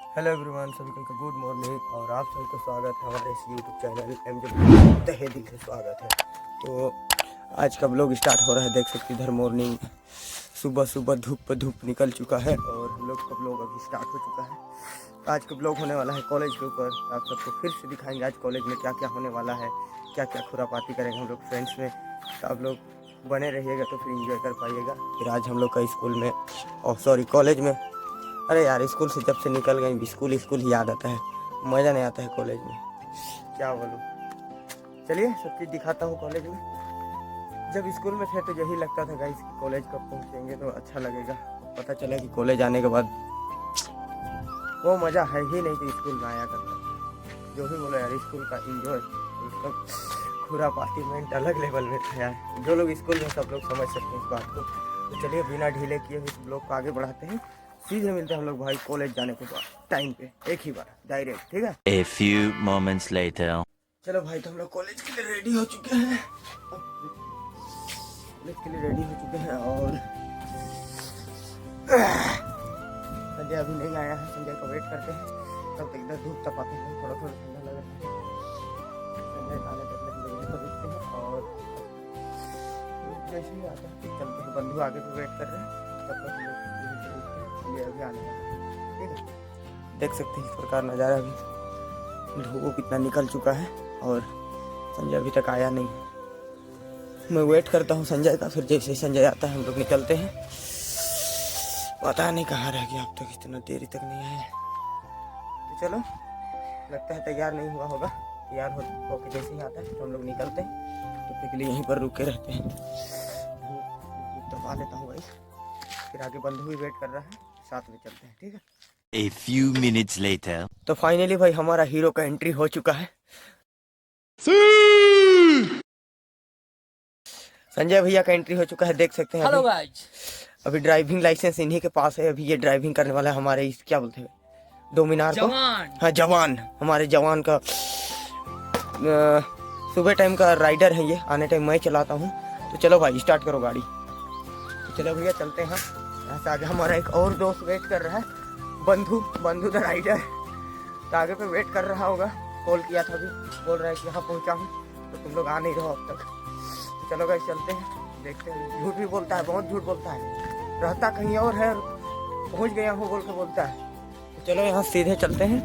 Hello everyone, सभी को good morning और आप सबको स्वागत है हमारे इस यूट्यूब चैनल एमजे तहे दिल से स्वागत है। तो आज का ब्लॉग स्टार्ट हो रहा है। देख सकते इधर मॉर्निंग सुबह सुबह धूप निकल चुका है और हम लोग का ब्लॉग अभी स्टार्ट हो चुका है। आज का ब्लॉग होने वाला है कॉलेज के ऊपर। आप सबको फिर से दिखाएंगे आज कॉलेज में क्या क्या होने वाला है, क्या क्या खुरापाती करेंगे हम लोग फ्रेंड्स में। तो आप लोग बने रहिएगा तो फिर इंजॉय कर पाइएगा। फिर आज हम लोग का स्कूल में कॉलेज में, अरे यार स्कूल से जब से निकल गए स्कूल ही याद आता है, मज़ा नहीं आता है कॉलेज में, क्या बोलूँ। चलिए सब चीज़ दिखाता हूँ कॉलेज में। जब स्कूल में थे तो यही लगता था गाइस कि कॉलेज कब पहुँचेंगे तो अच्छा लगेगा। पता चला कि कॉलेज आने के बाद वो मज़ा है ही नहीं कि स्कूल में आया करता। जो भी बोलो यार, स्कूल का इंजॉय, उसका खुरापातीमेंट अलग लेवल में था यार। जो लोग स्कूल में सब लोग समझ सकते हैं इस बात को। तो चलिए बिना ढीले किए इस ब्लॉग को आगे बढ़ाते हैं। सीधे मिलते हैं हम लोग भाई कॉलेज जाने के बाद टाइम पे, एक ही बार डायरेक्ट, ठीक है। A few moments later. चलो भाई, तो हम लोग कॉलेज के लिए रेडी हो चुके हैं। और संजय अभी नहीं आया है, संजय को वेट करते हैं। तब तक इधर धूप तपाते हैं, थोड़ा थोड़ा ठंडा लग रहा है। संजय आने तक हम लोग यहीं पर रुकते हैं और जैसे ही आता है चलते हैं। बंधु आगे पे वेट कर रहे हैं, तब तक हम लोग ये अभी आने वाला है, ठीक है। देख सकते हैं इस प्रकार नज़ारा। अभी धूप इतना निकल चुका है और संजय अभी तक आया नहीं है। मैं वेट करता हूँ संजय का, फिर जैसे संजय आता है हम लोग निकलते हैं। पता नहीं कहाँ रह गया अब तक, इतना देरी तक नहीं आया। तो चलो, लगता है तैयार नहीं हुआ होगा। तैयार होकर जैसे ही आता है तो हम लोग निकलते हैं। तब तक के लिए यहीं पर रुके रहते हैं। दबा लेता हूँ भाई, फिर आगे बंधु भी वेट कर रहा है, साथ में चलते हैं, ठीक है। A few minutes later. तो फाइनली भाई हमारा हीरो का एंट्री हो चुका है। संजय भैया का एंट्री हो चुका है, देख सकते हैं। हेलो गाइस, अभी ड्राइविंग लाइसेंस इन्हीं के पास है। अभी ये ड्राइविंग करने वाला है हमारे इस क्या बोलते हैं, डोमिनार को। हाँ जवान, हमारे जवान का सुबह टाइम का राइडर है ये। आने टाइम मैं चलाता हूँ। तो चलो भाई स्टार्ट करो गाड़ी। तो चलो भैया चलते हैं। यहाँ से आगे हमारा एक और दोस्त वेट कर रहा है, बंधु द राइडर। तो आगे पे वेट कर रहा होगा। कॉल किया था अभी, बोल रहा है कि यहाँ पहुँचा हूँ, तो तुम लोग आ नहीं रहो अब तक। तो चलो गाइस चलते हैं, देखते हैं। झूठ भी बोलता है, बहुत झूठ बोलता है, रहता कहीं और है, पहुँच गया हूँ बोल के बोलता है। तो चलो यहाँ सीधे चलते हैं।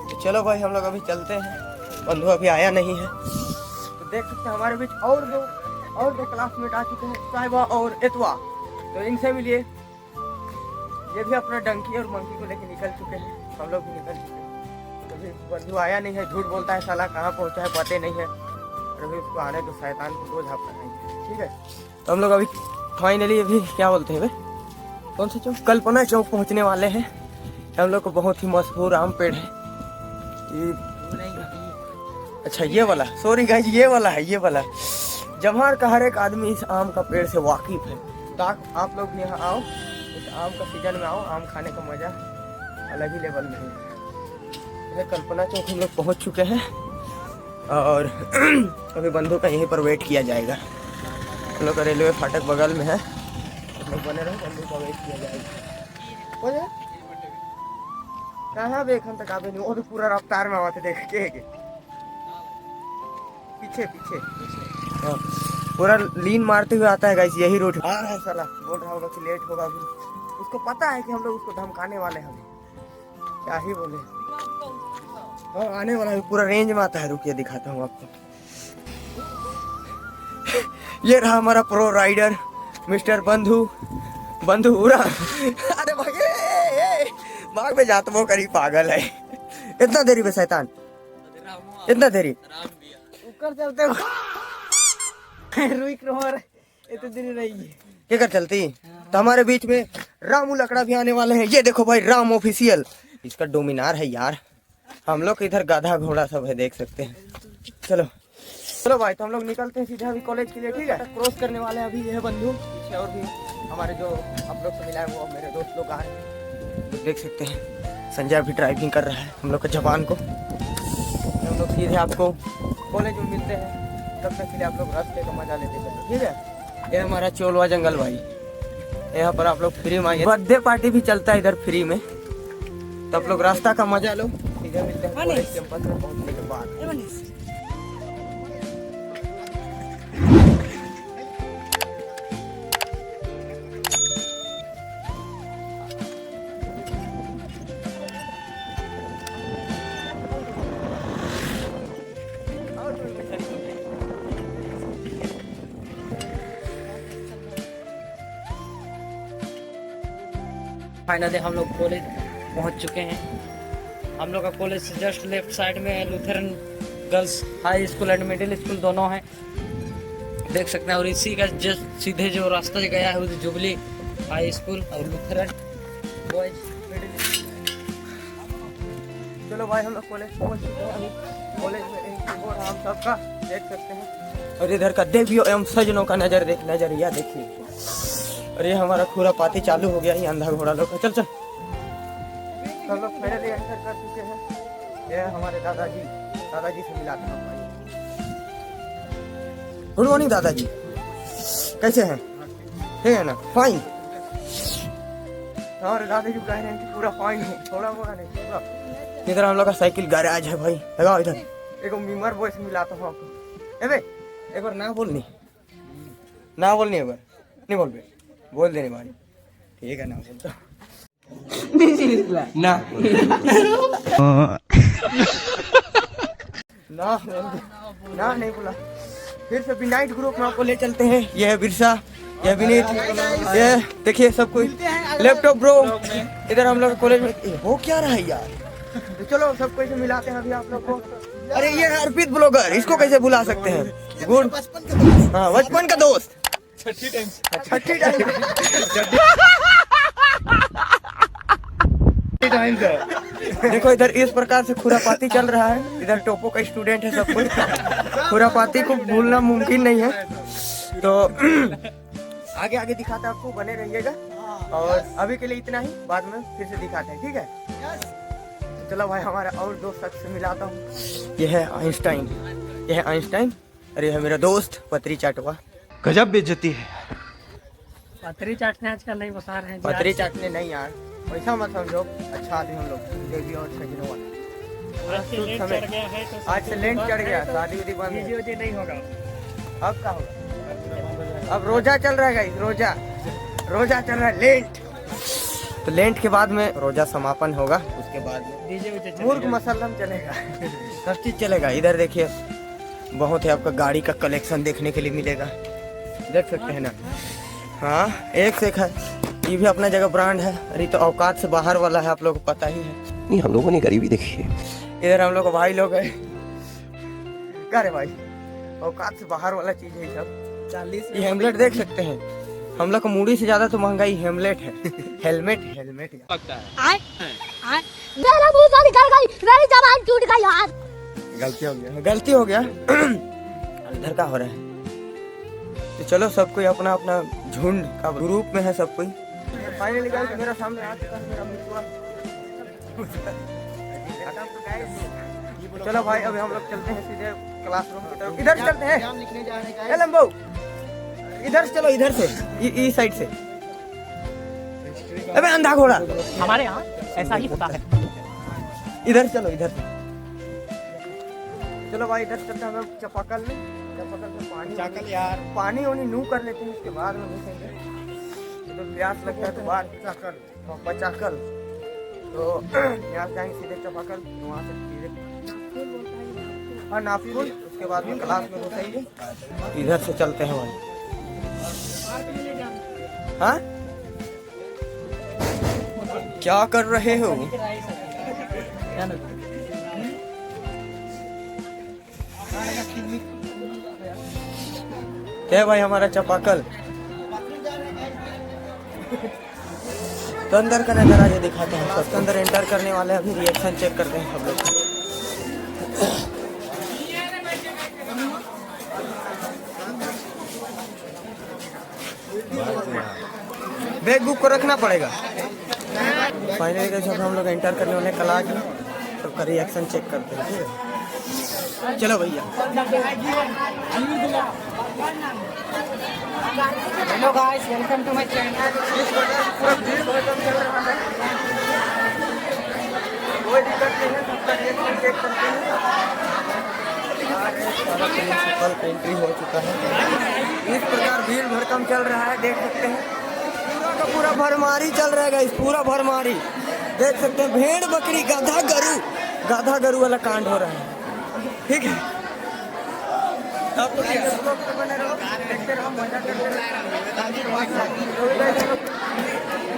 तो चलो भाई हम लोग अभी चलते हैं। बंधु अभी आया नहीं है। तो देख सकते हैं हमारे बीच और दो क्लासमेट आ चुके हैं, साहिबा और एतवा। तो इनसे मिलिए। ये भी अपना डंकी और मंकी को लेके निकल चुके हैं, हम लोग भी निकल चुके हैं। तो फिर बंधु आया नहीं है, झूठ बोलता है, साला कहाँ पहुँचा है पता नहीं है। और अभी उसको आने तो शैतान को दो झापना नहीं, ठीक है। तो हम लोग अभी फाइनली अभी क्या बोलते हैं भाई, कौन सा चौक, कल्पना चौक पहुँचने वाले हैं। हम लोग को बहुत ही मशहूर आम पेड़ है अच्छा ये वाला, सॉरी गाइस, ये वाला है, ये वाला। जवाहर का हर एक आदमी इस आम का पेड़ से वाकिफ है। तो आप लोग भी यहाँ आओ, इस आम का सीजन में आओ, आम खाने का मजा अलग ही लेवल में है। कल्पना चौक हम लोग पहुँच चुके हैं और अभी बंधु का यहीं पर वेट किया जाएगा। हम लोग का रेलवे फाटक बगल में है, हम लोग बने रहे, बंधु का वेट किया जाएगा। कहाँ बेखन तक आवे नहीं, वो तो पूरा रफ्तार में आते देख के पीछे हाँ, पूरा लीन मारते हुए आता है गाइस, यही रोड आ रहा है। साला बोल रहा होगा कि लेट होगा, अभी उसको पता है कि हम लोग उसको धमकाने वाले हैं। क्या ही बोले, हाँ आने वाला है, पूरा रेंज में आता है। रुकिए दिखाता हूँ आपको। ये रहा हमारा प्रो राइडर मिस्टर बंधु उड़ा। अरे भाई भाग में जात वो करी, पागल है। इतना देरी में शैतान, इतना देरी चलते क्या कर चलती। तो हमारे बीच में रामू लकड़ा भी आने वाले हैं। ये देखो भाई राम ऑफिशियल, इसका डोमिनार है यार। हम लोग इधर गाधा घोड़ा सब है, देख सकते हैं। चलो भाई, तो हम लोग निकलते हैं सीधा अभी कॉलेज के लिए, ठीक है। क्रॉस करने वाले हैं अभी। ये है बंधु, पीछे और भी हमारे जो आप लोग से मिला है वो मेरे दोस्त लोग आ रहे हैं, देख सकते हैं। संजय भी ड्राइविंग कर रहा है हम लोग का जवान को। हम लोग सीधे आपको कॉलेज में मिलते हैं, तब तक के लिए आप लोग रास्ते का मजा लेते चलो, ठीक है। ये हमारा चोलवा जंगल भाई, यहाँ पर आप लोग फ्री में, बर्थडे पार्टी भी चलता है इधर फ्री में। तो आप लोग रास्ता का मजा लो। सीधे मिलते हैं कॉलेज कैंपस में पहुंचने के बाद। फाइनली हम लोग कॉलेज पहुंच चुके हैं। हम लोग का कॉलेज से जस्ट लेफ्ट साइड में Lutheran girls high school and middle school दोनों हैं, देख सकते हैं। और इसी का जस्ट सीधे जो रास्ता गया है उस जुबली हाई स्कूल और लूथरन बॉयज मिडिल स्कूल। चलो भाई हम लोग कॉलेज पहुंच चुके हैं। अभी कॉलेज में एक कीबोर्ड हम सबका देख सकते हैं। और इधर का देवियों एवं सजनों का नजरिया देखिए। और ये हमारा खुरा पाती चालू हो गया, ये अंधा घोड़ा लोग का। चल चल हम लोग फाइनली एंटर कर चुके हैं। ये हमारे दादाजी से मिला था भाई। गुड मॉर्निंग दादाजी, कैसे हैं? ठीक है ना? फाइन। हमारे दादाजी कह रहे हैं कि पूरा फाइन है, थोड़ा मोड़ा नहीं पूरा। इधर हम लोग का साइकिल गैराज है भाई। लगाओ इधर। एक मीमर बॉय से मिला था आपको। ए एक बार ना बोलनी एक बार नहीं बोल देने वाली। ठीक है ना बोलता ना ना नहीं बोला। फिर से भी नाइट ग्रुप में आपको ले चलते हैं। ये है बिरसा, ये है विनीत, ये देखिए सब कोई लैपटॉप ब्रो। इधर हम लोग कॉलेज में हो क्या रहा है यार। तो चलो सब कोई से मिलाते हैं अभी आप लोग को। अरे ये है अर्पित ब्लॉगर, इसको कैसे भुला सकते हैं। गुड, हाँ बचपन का दोस्त। छठी टाइम देखो इधर इस प्रकार से खुरापाती चल रहा है। इधर टोपो का स्टूडेंट है सब कोई। खुरापाती को भूलना मुमकिन नहीं है। तो आगे आगे दिखाता आपको, बने रहिएगा। और अभी के लिए इतना ही, बाद में फिर से दिखाते हैं, ठीक है? तो चलो भाई हमारा और दो शख्स से मिलाता हूँ। यह है आइंस्टाइन, और यह है मेरा दोस्त पत्री चाटवा। गजब बेइज्जती है। पथरी चाटने आजकल नहीं बता रहे हैं। पत्री चाटने नहीं यार, वैसा मत समझो। अच्छा आदमी हम लोग देवी और सजनों वाले। आज से लेंट चढ़ गया, शादी उदी बंद है। नहीं होगा। अब क्या होगा? अब रोजा चल रहा है गाइस, रोजा चल रहा है, लेंट। तो लेंट के बाद में रोजा समापन होगा, उसके बाद में मुर्ग मसल्लम चलेगा। सब चीज चलेगा। इधर देखिए बहुत है आपका गाड़ी का कलेक्शन देखने के लिए मिलेगा, देख सकते हैं ना। हाँ एक से एक है। ये भी अपना जगह ब्रांड है। अरे तो औकात से बाहर वाला है, आप लोगों को पता ही है। नहीं हम लोगों ने गरीबी देखी है। इधर हम लोग को भाई लोग है। क्या रे भाई, औकात से बाहर वाला चीज है सब। 40 ये हेमलेट देख सकते हैं। हम लोग को मूडी से ज्यादा तो महंगाई हेमलेट है। हेलमेट लगता है। मेरा मुंह से निकल गई, मेरी जबान टूट गई यार। गलती हो गया। इधर का हो रहा है। तो चलो सब कोई अपना अपना झुंड का ग्रुप में है सब कोई। फाइनली गाइस मेरा सामने आ चुका है मेरा मित्र। चलो भाई अभी हम लोग चलते हैं सीधे क्लासरूम की तरफ। इधर चलते हैं। ए लंबो इधर चलो, इधर से इस साइड से। अबे अंधा घोड़ा, हमारे यहाँ ऐसा ही होता है। इधर चलो, इधर से। चलो भाई इधर चलते हैं हम लोग चापाकल में पानी वानी नू कर लेते हैं, उसके बाद में घुसेंगे। तो प्यास लगता है तो बाहर पचाकल, तो यहाँ से आएंगे सीधे चापाकल, तो वहाँ से सीधे हाँ नागपुर, उसके बाद में क्लास में घुसेंगे। इधर से चलते हैं भाई। हाँ क्या कर रहे हो? क्या भाई हमारा चापाकल। तो अंदर का नजारा दिखाते हैं सबको। अंदर एंटर करने वाले अभी रिएक्शन चेक करते हैं सब लोग। बैग बुक को रखना पड़ेगा। फाइनली जब हम लोग एंटर करने वाले क्लास में, सबका रिएक्शन चेक करते हैं, ठीक है? चलो भैया। Hello guys, welcome to my channel. Ticket नहीं है, सबका रिएक्शन चेक करते हैं। सारा प्रिंसिपल एंट्री हो चुका है। इस प्रकार भीड़ भड़कम चल रहा है, देख सकते हैं पूरा का पूरा भरमारी चल रहा है गाइस, पूरा भरमारी देख सकते हैं। भेड़ बकरी गाधा गरु वाला कांड हो रहा है, ठीक है। आप लोग बने रहो, देखते रहो, मजा करते रहो।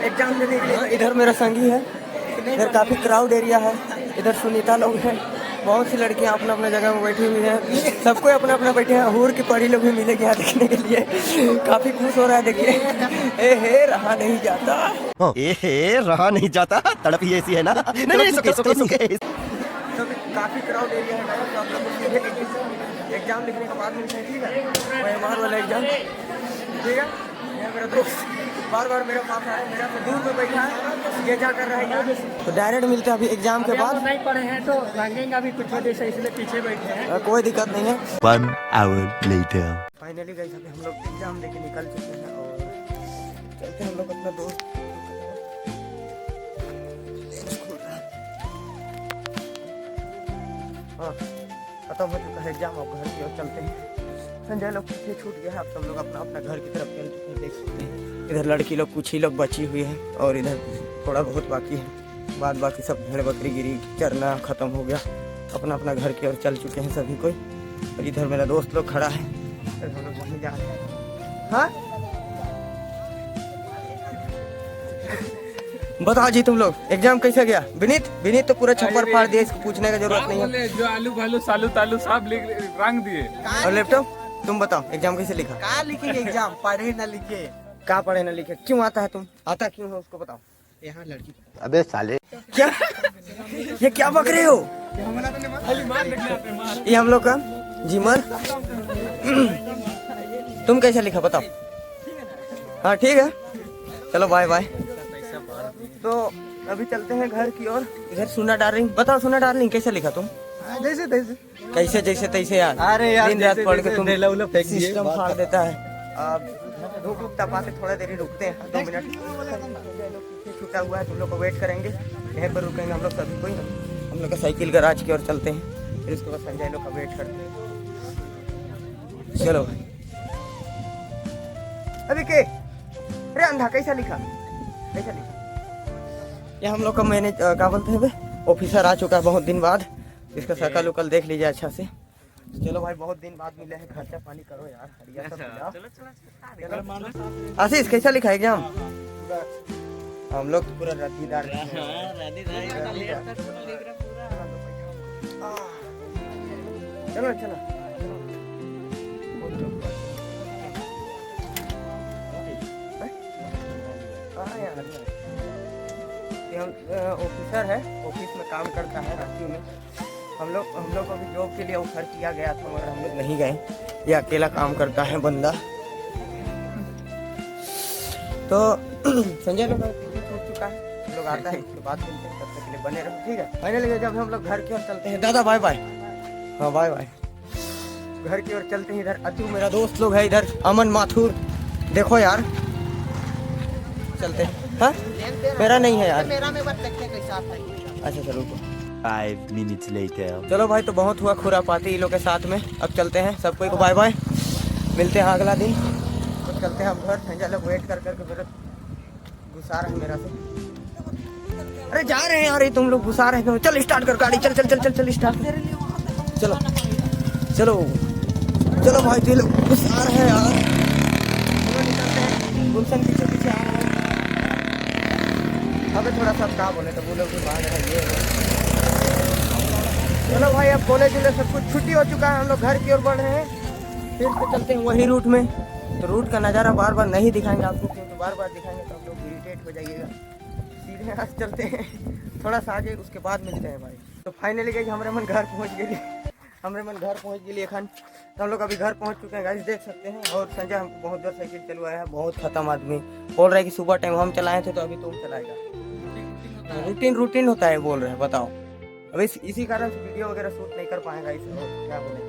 एग्जाम देने के लिए इधर मेरा संगी है, इधर काफी क्राउड एरिया है, इधर सुनीता लोग हैं, बहुत सी लड़कियां अपना अपना जगह में बैठी हुई हैं, सबको अपना अपना बैठे हैं। हूर की पढ़ी लोग भी मिलेगी यहाँ देखने के लिए, काफी खुश हो रहा है। देखिए ए हे रहा नहीं जाता, रहा नहीं जाता, तड़प ही ऐसी है ना। नहीं सुके तो काफी क्राउड एरिया है गाइस, तो आप लोग को सीधे एग्जाम लिखने के बाद मिलते हैं, ठीक है। मेहमान वाला एग्जाम, ठीक है। यह मेरा दोस्त बार बार मेरे पास आया, मेरा तो दूर में बैठा है, ये क्या कर रहा है यार। तो डायरेक्ट मिलते हैं अभी एग्जाम के बाद। नहीं पढ़े हैं तो भागेंगे अभी कुछ वजह से, इसलिए पीछे बैठे हैं। कोई दिक्कत नहीं है। 1 hour later. फाइनली गाइस अभी हम लोग एग्जाम देके निकल चुके हैं और चलते हैं हम लोग अपना दोस्त। हाँ खत्म हो चुका है एग्जाम, अब घर की ओर चलते हैं। संजय लोग पीछे छूट गया है, अब सब लोग अपना अपना घर की तरफ चल चुके हैं, देख सकते हैं। इधर लड़की लोग कुछ ही लोग बची हुई है और इधर थोड़ा बहुत बाकी है, बाद बाकी सब भेड़ बकरी गिरी चरना खत्म हो गया, अपना अपना घर की ओर चल चुके हैं सभी कोई। और इधर मेरा दोस्त लोग खड़ा है, हम लोग वहीं जा रहे हैं। हाँ बताओ जी तुम लोग एग्जाम कैसा गया? विनीत तो पूरा छप्पर फाड़ दिया, इसको पूछने का जरूरत नहीं है। जो आलू भालू सालू तालू सब रंग दिए। और लैपटॉप तुम बताओ एग्जाम कैसे लिखा? कहाँ लिखेंगे एग्जाम, पढ़े ना लिखे। क्या पढ़े ना लिखे? क्यों आता है तुम? आता क्यों है उसको बताओ। यहाँ लड़की अबे साले, क्या ये क्या बक रहे हो? ये हम लोग का जीमन। तुम कैसे लिखा बताओ? हाँ ठीक है, चलो बाय बाय। तो अभी चलते हैं घर की ओर। इधर सुना डार्लिंग, बताओ सुना डार्लिंग कैसे लिखा तुम? जैसे तैसे। कैसे जैसे तैसे यार? अरे यार दिन रात पढ़ के तुम फेंक दिए। सिस्टम फाड़ देता है। अब धूप उगता पाते थोड़ा देर ही रुकते हैं, 2 मिनट। पीछे छूटा हुआ है, तुम लोग को वेट करेंगे, यहीं पर रुकेंगे हम लोग सभी कोई। हम लोग का साइकिल गैराज की ओर चलते हैं, फिर उसके बाद संजय लोग का वेट करते हैं। चलो भाई अभी के अरे अंधा कैसा लिखा? कैसा लिखा? ये हम लोग का मैंने क्या बोलते हैं ऑफिसर आ चुका है बहुत दिन बाद, इसका शकल उकल देख लीजिए अच्छा से। चलो भाई बहुत दिन बाद मिले हैं, खर्चा पानी करो यार, हरिया सब। आशीष कैसा लिखा एग्जाम? हम लोग पूरा रद्दीदार। चलो चलो ऑफिसर है, ऑफिस में काम करता है रांची में। हम लोग को भी जॉब के लिए ऑफर किया गया था मगर हम लोग नहीं गए, ये अकेला काम करता है बंदा। तो संजय लोग छूट चुका है, हम लोग आता है उसके बाद मिलते हैं, तब तक के लिए बने रहो ठीक है। फाइनली जब हम लोग घर की ओर चलते हैं, दादा बाय बाय। हाँ बाय बाय। घर की ओर चलते हैं, इधर अतु मेरा दोस्त लोग है, इधर अमन माथुर, देखो यार चलते हैं। हाँ मेरा नहीं है यार, मेरा में बात देखते कैसा आता है। अच्छा चलो 5 minutes later. चलो भाई, तो बहुत हुआ खुरापाती इन लोग के साथ में, अब चलते हैं सबको को बाय बाय, मिलते हैं अगला दिन। तो चलते हैं हम घर, संजय लोग वेट कर करके मेरा गुस्सा रहे मेरा से। अरे जा रहे हैं यार, तुम लोग गुस्सा रहे हैं, चल स्टार्ट कर गाड़ी, चल चल चल चल चल स्टार्ट। चलो चलो चलो भाई, दिल गुस्सा रहे हैं यार। चलो निकलते हैं, गुलशन पीछे पीछे आ रहे हैं। अबे थोड़ा सा क्या बोले तो बोलो कि भाग रहा है। चलो भाई अब कॉलेज में सब कुछ छुट्टी हो चुका है, हम लोग घर की ओर बढ़ रहे हैं, फिर से चलते हैं वही रूट में। तो रूट का नज़ारा बार बार नहीं दिखाएंगे आपको, क्योंकि बार बार दिखाएंगे तो आप लोग इरिटेट हो जाइएगा। सीधे हाथ चलते हैं, थोड़ा सा आगे, उसके बाद मिलते हैं भाई। तो फाइनली गई हमारे मन घर पहुँच गए, हमारे मन घर पहुँच गए एखन। तो हम लोग अभी घर पहुँच चुके हैं गाइस, देख सकते हैं। और संजय हमको बहुत देर साइकिल चलवाया है, बहुत खत्म आदमी। बोल रहा है कि सुबह टाइम हम चलाए थे तो अभी तुम चलाएगा। रूटीन होता है बोल रहे हैं, बताओ। अब इसी कारण से वीडियो वगैरह शूट नहीं कर पाएगा इस, क्या बोले,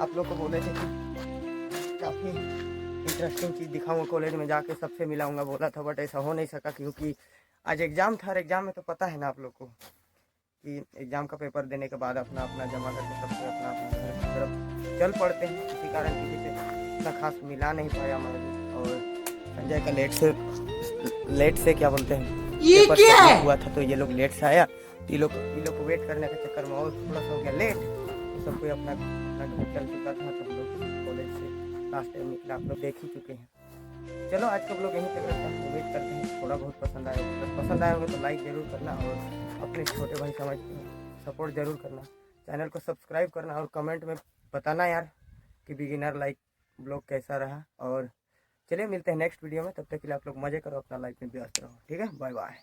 आप लोग को बोले थे कि काफ़ी इंटरेस्टिंग चीज़ दिखाऊंगा कॉलेज में जाके, सबसे मिलाऊंगा बोला था, बट ऐसा हो नहीं सका क्योंकि आज एग्ज़ाम था। एग्ज़ाम में तो पता है ना आप लोग को कि एग्ज़ाम का पेपर देने के बाद अपना अपना जमा करके सबसे अपना अपना घर की तरफ चल पड़ते हैं। इसी कारण किसी से इतना खास मिला नहीं पाया हमारे को। और संजय का लेट से क्या बोलते हैं, ये क्या है हुआ था, तो ये लोग लेट से आया, तो ये लोग को वेट करने के चक्कर में और थोड़ा सा हो गया लेट। तो सब कोई अपना घर चल चुका था, सब लोग कॉलेज से लास्ट टाइम निकला, आप लोग देख ही चुके हैं। चलो आज का ब्लॉग यहीं तक रहता है, उम्मीद करते हैं थोड़ा बहुत पसंद आया होगा। अगर पसंद आया होगा तो लाइक ज़रूर करना और अपने छोटे भाई समझ के सपोर्ट ज़रूर करना, चैनल को सब्सक्राइब करना और कमेंट में बताना यार कि बिगिनर लाइक ब्लॉग कैसा रहा। और चलिए मिलते हैं नेक्स्ट वीडियो में, तब तक के लिए आप लोग मज़े करो, अपना लाइफ में व्यस्त रहो, ठीक है, बाय बाय।